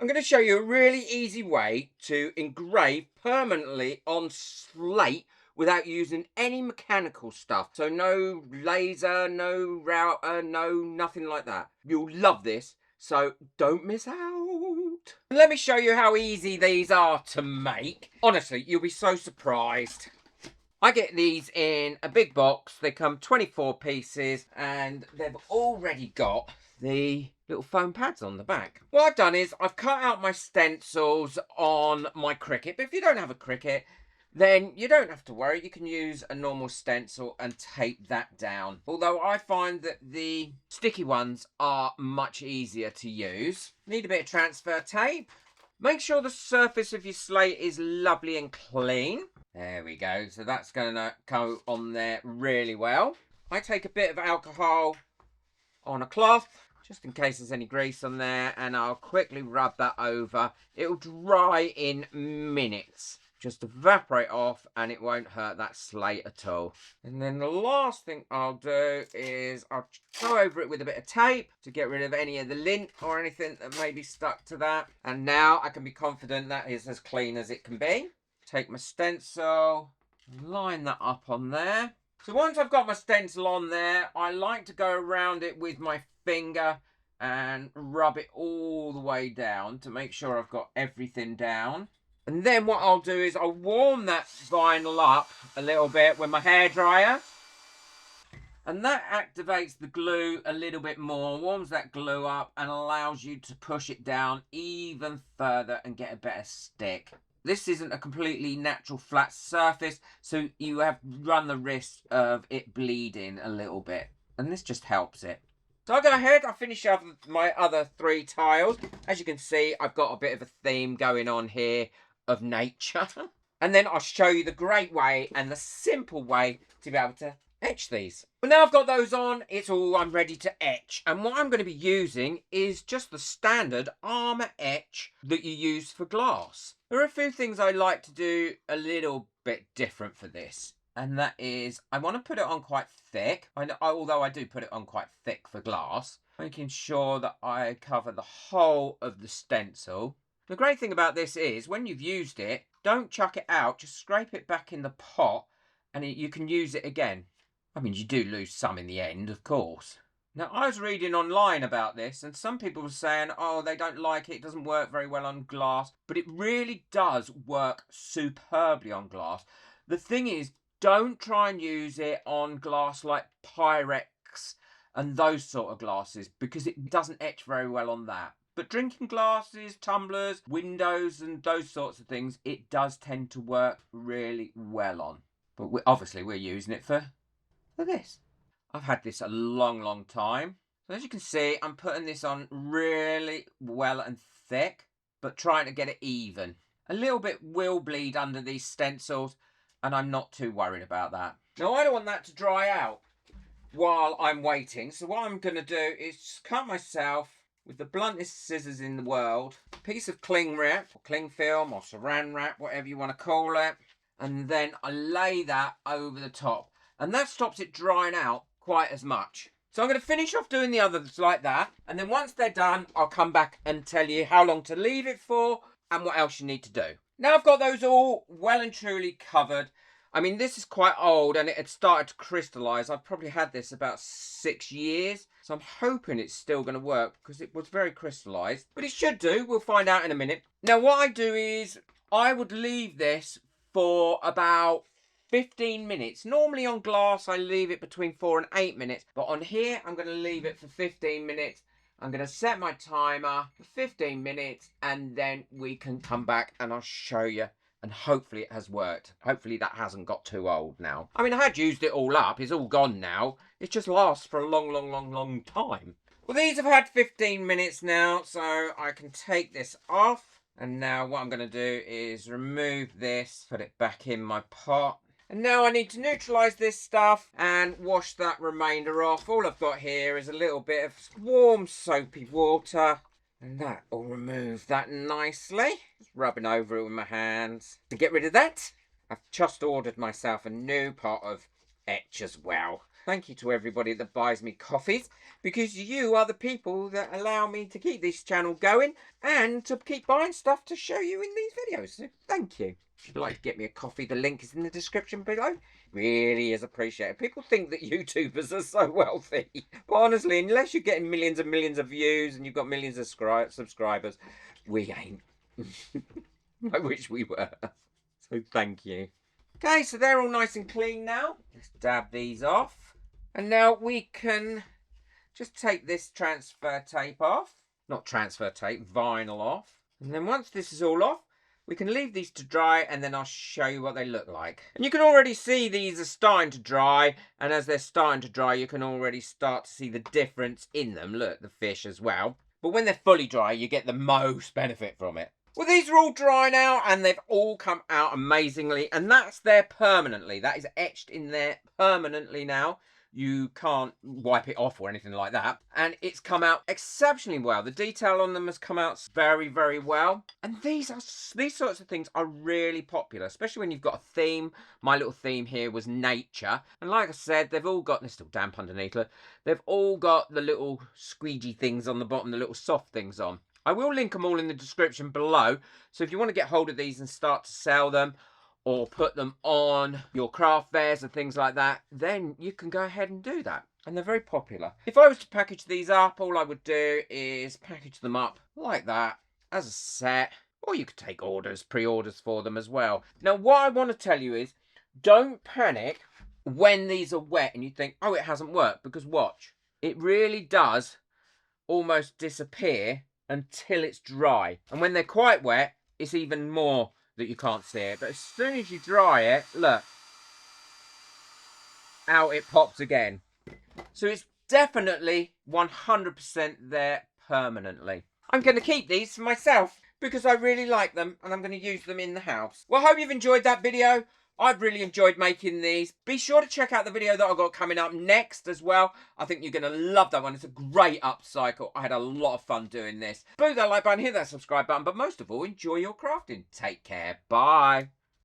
going to show you a really easy way to engrave permanently on slate without using any mechanical stuff. So no laser, no router, no nothing like that. You'll love this, so don't miss out. Let me show you how easy these are to make. Honestly, you'll be so surprised. I get these in a big box. They come 24 pieces and they've already got the little foam pads on the back. What I've done is I've cut out my stencils on my Cricut, but if you don't have a Cricut, then you don't have to worry. You can use a normal stencil and tape that down. Although I find that the sticky ones are much easier to use. Need a bit of transfer tape. Make sure the surface of your slate is lovely and clean. There we go. So that's going to go on there really well. I take a bit of alcohol on a cloth, just in case there's any grease on there, and I'll quickly rub that over. It'll dry in minutes. Just evaporate off and it won't hurt that slate at all. And then the last thing I'll do is I'll go over it with a bit of tape to get rid of any of the lint or anything that may be stuck to that. And now I can be confident that is as clean as it can be. Take my stencil, line that up on there. So once I've got my stencil on there, I like to go around it with my finger and rub it all the way down to make sure I've got everything down. And then what I'll do is I'll warm that vinyl up a little bit with my hairdryer. And that activates the glue a little bit more, warms that glue up and allows you to push it down even further and get a better stick. This isn't a completely natural flat surface, so you have run the risk of it bleeding a little bit. And this just helps it. So I'll go ahead, I'll finish up my other 3 tiles. As you can see, I've got a bit of a theme going on here of nature. And then I'll show you the great way and the simple way to be able to etch these. Well, now I've got those on, I'm ready to etch. And what I'm going to be using is just the standard armor etch that you use for glass. There are a few things I like to do a little bit different for this. And that is, I want to put it on quite thick. Although I do put it on quite thick for glass. Making sure that I cover the whole of the stencil. The great thing about this is, when you've used it, don't chuck it out. Just scrape it back in the pot and you can use it again. I mean, you do lose some in the end, of course. Now, I was reading online about this, and some people were saying, oh, they don't like it, it doesn't work very well on glass. But it really does work superbly on glass. The thing is, don't try and use it on glass like Pyrex and those sort of glasses, because it doesn't etch very well on that. But drinking glasses, tumblers, windows, and those sorts of things, it does tend to work really well on. But obviously, we're using it for this. I've had this a long time. So as you can see, I'm putting this on really well and thick, but trying to get it even. A little bit will bleed under these stencils, and I'm not too worried about that. Now, I don't want that to dry out while I'm waiting. So what I'm going to do is just cut myself, with the bluntest scissors in the world, a piece of cling wrap, or cling film, or saran wrap, whatever you want to call it. And then I lay that over the top. And that stops it drying out quite as much. So I'm going to finish off doing the others like that. And then once they're done, I'll come back and tell you how long to leave it for and what else you need to do. Now I've got those all well and truly covered. I mean, this is quite old and it had started to crystallise. I've probably had this about 6 years. So I'm hoping it's still going to work because it was very crystallised. But it should do. We'll find out in a minute. Now what I do is I would leave this for about 15 minutes. Normally on glass, I leave it between 4 and 8 minutes. But on here, I'm going to leave it for 15 minutes. I'm going to set my timer for 15 minutes. And then we can come back and I'll show you. And hopefully it has worked. Hopefully that hasn't got too old now. I mean, I had used it all up. It's all gone now. It just lasts for a long time. Well, these have had 15 minutes now. So I can take this off. And now what I'm going to do is remove this. Put it back in my pot. And now I need to neutralise this stuff and wash that remainder off. All I've got here is a little bit of warm soapy water. And that will remove that nicely. Just rubbing over it with my hands. To get rid of that, I've just ordered myself a new pot of etch as well. thank you to everybody that buys me coffees, because you are the people that allow me to keep this channel going and to keep buying stuff to show you in these videos. So thank you. If you'd like to get me a coffee, the link is in the description below. Really is appreciated. People think that YouTubers are so wealthy, but honestly, unless you're getting millions and millions of views and you've got millions of subscribers, we ain't. I wish we were. So thank you. Okay, so they're all nice and clean now. Let's dab these off. And now we can just take this transfer tape off. Not transfer tape, vinyl off. And then once this is all off, we can leave these to dry, and then I'll show you what they look like. And you can already see these are starting to dry, and as they're starting to dry, you can already start to see the difference in them. Look, the fish as well. But when they're fully dry, you get the most benefit from it. Well, these are all dry now, and they've all come out amazingly, and that's there permanently. That is etched in there permanently now. You can't wipe it off or anything like that. And it's come out exceptionally well. The detail on them has come out very, very well. And these sorts of things are really popular, especially when you've got a theme. My little theme here was nature. And like I said, they've all got, they're still damp underneath, look. They've all got the little squeegee things on the bottom, the little soft things on. I will link them all in the description below. So if you want to get hold of these and start to sell them, or put them on your craft fairs and things like that, then you can go ahead and do that. And they're very popular. If I was to package these up, all I would do is package them up like that as a set. Or you could take orders, pre-orders for them as well. Now, what I want to tell you is, don't panic when these are wet and you think, oh, it hasn't worked. Because watch, it really does almost disappear until it's dry. And when they're quite wet, it's even more that you can't see it. But as soon as you dry it, look, out it pops again. So it's definitely 100% there permanently. I'm going to keep these for myself because I really like them, and I'm going to use them in the house. Well, I hope you've enjoyed that video. I've really enjoyed making these. Be sure to check out the video that I've got coming up next as well. I think you're going to love that one. It's a great upcycle. I had a lot of fun doing this. Boot that like button, hit that subscribe button, but most of all, enjoy your crafting. Take care. Bye.